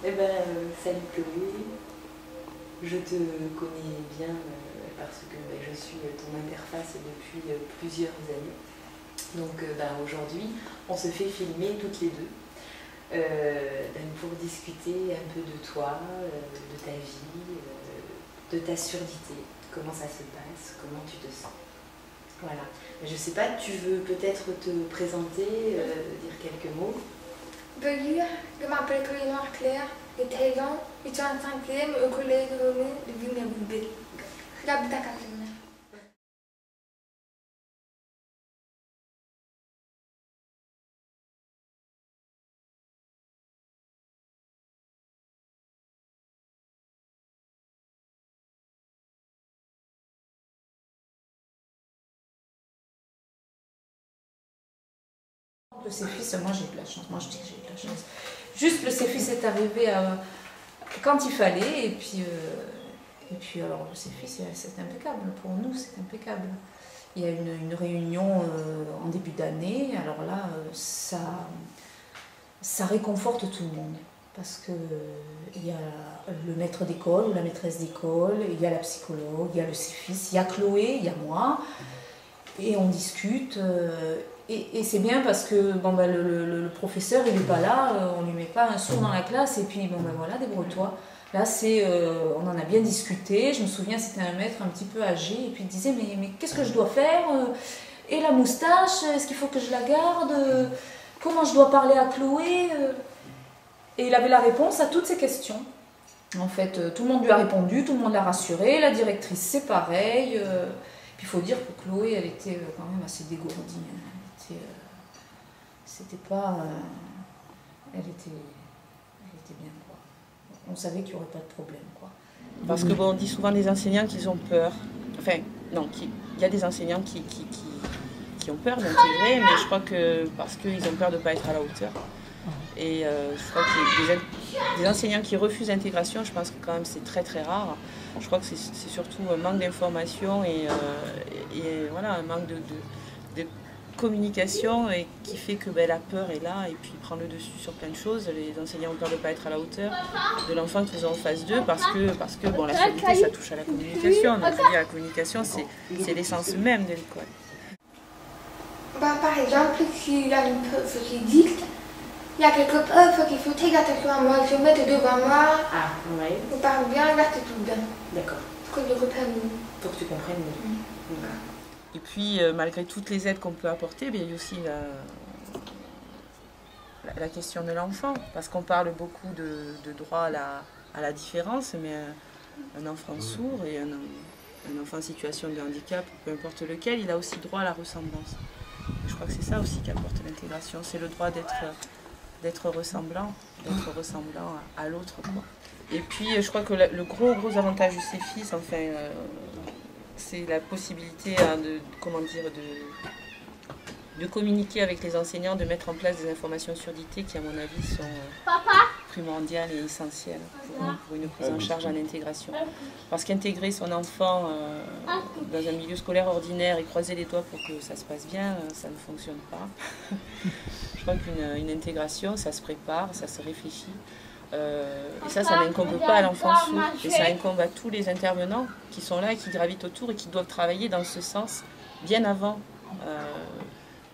Salut Chloé, je te connais bien parce que je suis ton interface depuis plusieurs années. Donc aujourd'hui, on se fait filmer toutes les deux pour discuter un peu de toi, de ta vie, de ta surdité, comment ça se passe, comment tu te sens. Voilà. Je sais pas, tu veux peut-être te présenter, dire quelques mots? Je m'appelle Chloé Noirclair, j'ai 13 ans, je suis en 5e au collège de Villeneuve. J'habite à Catherine. Le CEFIS, moi j'ai eu de la chance, moi je dis que j'ai eu de la chance. Juste le CEFIS est arrivé quand il fallait, et puis alors le CEFIS c'est impeccable, pour nous c'est impeccable. Il y a une réunion en début d'année, alors là ça réconforte tout le monde. Parce qu'il y a le maître d'école ou la maîtresse d'école, il y a la psychologue, il y a le CEFIS, il y a Chloé, il y a moi, et on discute. Et c'est bien parce que le professeur il n'est pas là, on ne lui met pas un sourd dans la classe et puis voilà, débrouille-toi. Là on en a bien discuté, je me souviens c'était un maître un petit peu âgé et puis il disait mais qu'est-ce que je dois faire? Et la moustache, est-ce qu'il faut que je la garde? Comment je dois parler à Chloé? Et il avait la réponse à toutes ces questions. En fait, tout le monde lui a répondu, tout le monde l'a rassuré, la directrice c'est pareil. Puis il faut dire que Chloé elle était quand même assez dégourdie. C'était pas... elle était bien, quoi. On savait qu'il n'y aurait pas de problème, quoi. Parce que on dit souvent des enseignants qu'ils ont peur. Enfin, non, il y a des enseignants qui ont peur d'intégrer, mais je crois que parce qu'ils ont peur de ne pas être à la hauteur. Et je crois que des enseignants qui refusent l'intégration, je pense que quand même c'est très très rare. Je crois que c'est surtout un manque d'information et voilà, un manque de communication et qui fait que la peur est là et puis prend le dessus sur plein de choses. Les enseignants ont peur de ne pas être à la hauteur de l'enfant qu'ils ont en phase 2 parce que la surdité ça touche à la communication. Donc je veux dire, la communication c'est l'essence même de l'école. Par exemple, s'il y a une preuve qui dicte, il y a quelques preuves qu'il faut très attention à moi, je vais mettre devant moi. Ah, ouais. Je parle bien, là c'est tout bien. D'accord. Pour que je reprenne mieux. Pour que tu comprennes mieux. D'accord. Et puis, malgré toutes les aides qu'on peut apporter, il y a aussi la question de l'enfant. Parce qu'on parle beaucoup de droit à la différence, mais un enfant sourd et un enfant en situation de handicap, peu importe lequel, il a aussi droit à la ressemblance. Et je crois que c'est ça aussi qu'apporte l'intégration, c'est le droit d'être ressemblant à l'autre. Et puis, je crois que le gros avantage du CEFIS, enfin... c'est la possibilité de communiquer avec les enseignants, de mettre en place des informations surdité qui, à mon avis, sont primordiales et essentielles pour une prise en charge en intégration. Parce qu'intégrer son enfant dans un milieu scolaire ordinaire et croiser les doigts pour que ça se passe bien, ça ne fonctionne pas. Je crois qu'une intégration, ça se prépare, ça se réfléchit. Et ça n'incombe pas à l'enfant sourd, et ça incombe à tous les intervenants qui sont là et qui gravitent autour et qui doivent travailler dans ce sens bien avant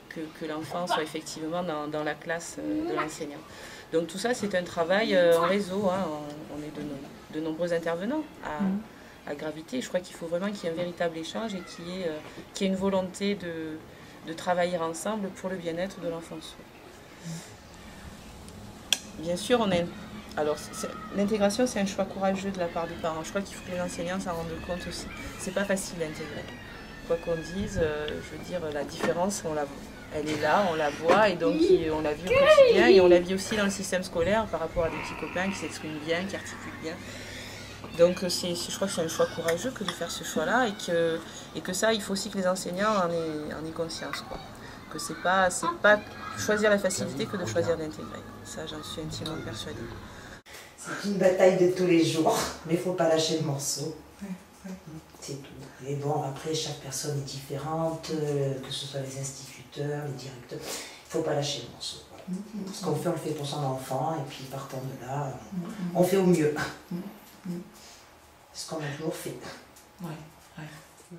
que l'enfant soit effectivement dans la classe de l'enseignant. Donc tout ça c'est un travail en réseau, hein. On est de nombreux intervenants à graviter. Je crois qu'il faut vraiment qu'il y ait un véritable échange et qu'il y ait une volonté de travailler ensemble pour le bien-être de l'enfant sourd. Bien sûr, alors, l'intégration, c'est un choix courageux de la part des parents. Je crois qu'il faut que les enseignants s'en rendent compte aussi. C'est pas facile d'intégrer. Quoi qu'on dise, je veux dire, la différence, elle est là, on la voit, et donc on la vit au quotidien, et on la vit aussi dans le système scolaire par rapport à des petits copains qui s'expriment bien, qui articulent bien. Donc, je crois que c'est un choix courageux que de faire ce choix-là, et que ça, il faut aussi que les enseignants en aient conscience, quoi. Que c'est pas choisir la facilité que de choisir d'intégrer. Ça, j'en suis intimement persuadée. C'est une bataille de tous les jours, mais il ne faut pas lâcher le morceau. C'est tout. Et bon, après, chaque personne est différente, que ce soit les instituteurs, les directeurs. Il ne faut pas lâcher le morceau. Voilà. Ce qu'on fait, on le fait pour son enfant, et puis partant de là, on fait au mieux. C'est ce qu'on a toujours fait. Ouais, ouais.